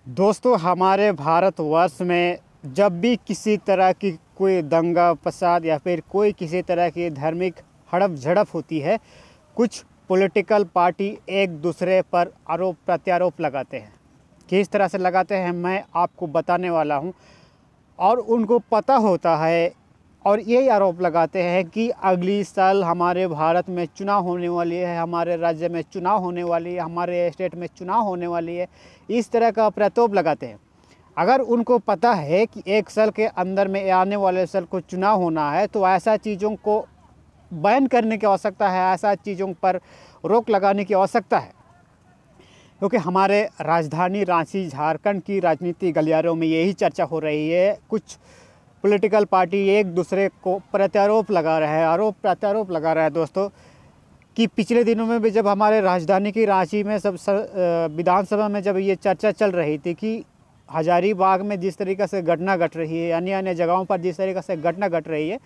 दोस्तों, हमारे भारतवर्ष में जब भी किसी तरह की कोई दंगा फसाद या फिर कोई किसी तरह की धार्मिक हड़प झड़प होती है, कुछ पॉलिटिकल पार्टी एक दूसरे पर आरोप प्रत्यारोप लगाते हैं। किस तरह से लगाते हैं मैं आपको बताने वाला हूं। और उनको पता होता है और यही आरोप लगाते हैं कि अगली साल हमारे भारत में चुनाव होने वाली है, हमारे राज्य में चुनाव होने वाली है, हमारे स्टेट में चुनाव होने वाली है। इस तरह का प्रत्यारोप लगाते हैं। अगर उनको पता है कि एक साल के अंदर में आने वाले साल को चुनाव होना है, तो ऐसा चीज़ों को बैन करने की आवश्यकता है, ऐसा चीज़ों पर रोक लगाने की आवश्यकता है। क्योंकि हमारे राजधानी रांची झारखंड की राजनीति गलियारों में यही चर्चा हो रही है। कुछ पॉलिटिकल पार्टी एक दूसरे को प्रत्यारोप लगा रहा है, आरोप प्रत्यारोप लगा रहा है दोस्तों, कि पिछले दिनों में भी जब हमारे राजधानी की रांची में विधानसभा में जब ये चर्चा चल रही थी कि हजारीबाग में जिस तरीक़े से घटना घट रही है, अन्य अन्य जगहों पर जिस तरीक़े से घटना घट रही है,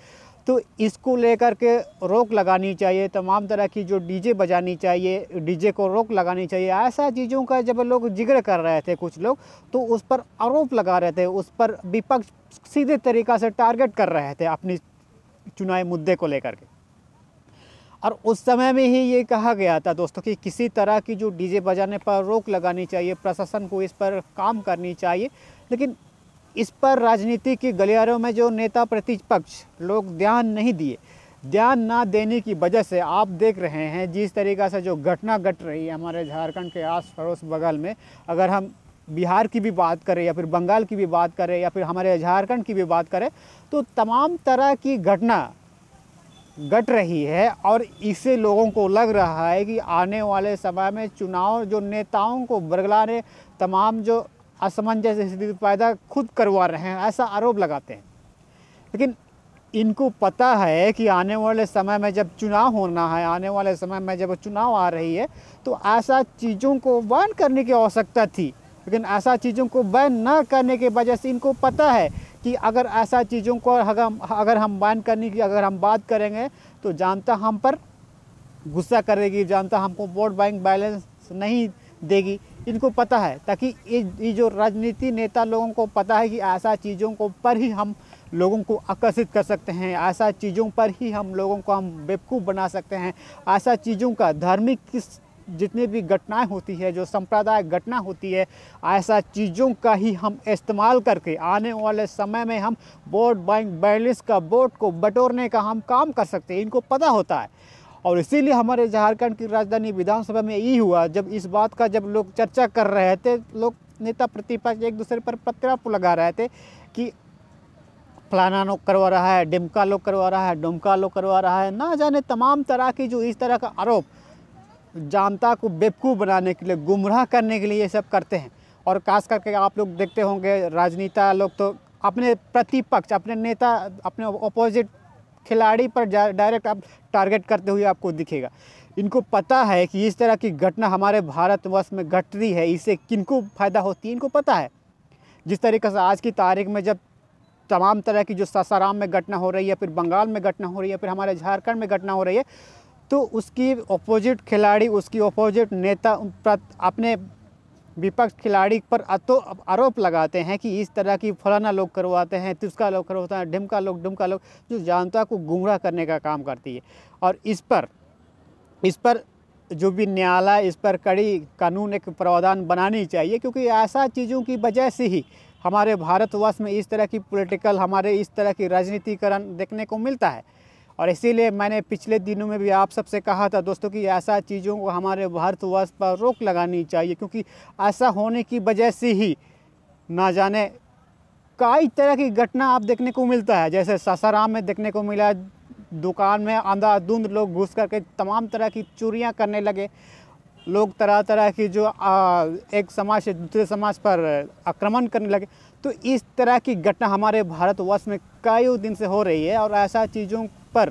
तो इसको लेकर के रोक लगानी चाहिए। तमाम तरह की जो डीजे बजानी चाहिए, डीजे को रोक लगानी चाहिए। ऐसा चीज़ों का जब लोग जिक्र कर रहे थे कुछ लोग, तो उस पर आरोप लगा रहे थे, उस पर विपक्ष सीधे तरीक़ा से टारगेट कर रहे थे अपनी चुनावी मुद्दे को लेकर के। और उस समय में ही ये कहा गया था दोस्तों कि किसी तरह की जो डीजे बजाने पर रोक लगानी चाहिए, प्रशासन को इस पर काम करनी चाहिए। लेकिन इस पर राजनीति के गलियारों में जो नेता प्रतिपक्ष लोग ध्यान नहीं दिए, ध्यान ना देने की वजह से आप देख रहे हैं जिस तरीक़ा से जो घटना घट रही है हमारे झारखंड के आस पड़ोस बगल में। अगर हम बिहार की भी बात करें या फिर बंगाल की भी बात करें या फिर हमारे झारखंड की भी बात करें, तो तमाम तरह की घटना घट रही है। और इससे लोगों को लग रहा है कि आने वाले समय में चुनाव जो नेताओं को बरगलाने, तमाम जो असमंजस स्थिति पैदा खुद करवा रहे हैं, ऐसा आरोप लगाते हैं। लेकिन इनको पता है कि आने वाले समय में जब चुनाव होना है, आने वाले समय में जब चुनाव आ रही है, तो ऐसा चीज़ों को बैन करने की आवश्यकता थी। लेकिन ऐसा चीज़ों को बैन न करने की वजह से इनको पता है कि अगर ऐसा चीज़ों को अगर हम बैन करने की अगर हम बात करेंगे, तो जनता हम पर गुस्सा करेगी, जनता हमको वोट बैंक बैलेंस नहीं देगी। इनको पता है, ताकि ये जो राजनीति नेता लोगों को पता है कि ऐसा चीज़ों को पर ही हम लोगों को आकर्षित कर सकते हैं, ऐसा चीज़ों पर ही हम लोगों को हम बेवकूफ़ बना सकते हैं, ऐसा चीज़ों का धार्मिक जितनी भी घटनाएं होती है, जो सांप्रदायिक घटना होती है, ऐसा चीज़ों का ही हम इस्तेमाल करके आने वाले समय में हम वोट बैंक बैलेंस का वोट को बटोरने का हम काम कर सकते हैं। इनको पता होता है। और इसीलिए हमारे झारखंड की राजधानी विधानसभा में यही हुआ, जब इस बात का जब लोग चर्चा कर रहे थे, लोग नेता प्रतिपक्ष एक दूसरे पर प्रत्यारोप लगा रहे थे कि फलाना लोग करवा रहा है, डिमका लोग करवा रहा है, डुमका लोग करवा रहा है, ना जाने तमाम तरह की जो इस तरह का आरोप जनता को बेवकूफ़ बनाने के लिए, गुमराह करने के लिए ये सब करते हैं। और खास करके आप लोग देखते होंगे राजनेता लोग तो अपने प्रतिपक्ष, अपने नेता, अपने अपोजिट खिलाड़ी पर डायरेक्ट आप टारगेट करते हुए आपको दिखेगा। इनको पता है कि इस तरह की घटना हमारे भारतवर्ष में घट रही है, इससे किनको फ़ायदा होती है इनको पता है। जिस तरीके से आज की तारीख में जब तमाम तरह की जो सासाराम में घटना हो रही है, फिर बंगाल में घटना हो रही है, फिर हमारे झारखंड में घटना हो रही है, तो उसकी अपोजिट खिलाड़ी, उसकी अपोजिट नेता अपने विपक्ष खिलाड़ी पर आरोप लगाते हैं कि इस तरह की फलाना लोग करवाते हैं, तिसका लोग करवाते हैं, ढिमका लोग, जो जनता को गुमराह करने का काम करती है। और इस पर जो भी न्यायालय, इस पर कड़ी कानून एक प्रावधान बनानी चाहिए। क्योंकि ऐसा चीज़ों की वजह से ही हमारे भारतवर्ष में इस तरह की पॉलिटिकल, हमारे इस तरह की राजनीतिकरण देखने को मिलता है। और इसीलिए मैंने पिछले दिनों में भी आप सबसे कहा था दोस्तों कि ऐसा चीज़ों को हमारे भारतवर्ष पर रोक लगानी चाहिए। क्योंकि ऐसा होने की वजह से ही ना जाने कई तरह की घटना आप देखने को मिलता है। जैसे सासाराम में देखने को मिला, दुकान में अंधाधुंध लोग घुस करके तमाम तरह की चोरियां करने लगे। लोग तरह तरह की जो एक समाज से दूसरे समाज पर आक्रमण करने लगे। तो इस तरह की घटना हमारे भारतवर्ष में कई दिन से हो रही है और ऐसा चीज़ों पर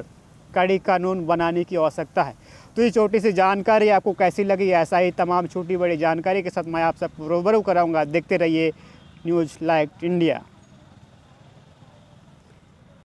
कड़ी कानून बनाने की आवश्यकता है। तो ये छोटी सी जानकारी आपको कैसी लगी? ऐसा ही तमाम छोटी बड़ी जानकारी के साथ मैं आप सब रूबरू कराऊंगा। देखते रहिए न्यूज़ लाइव इंडिया।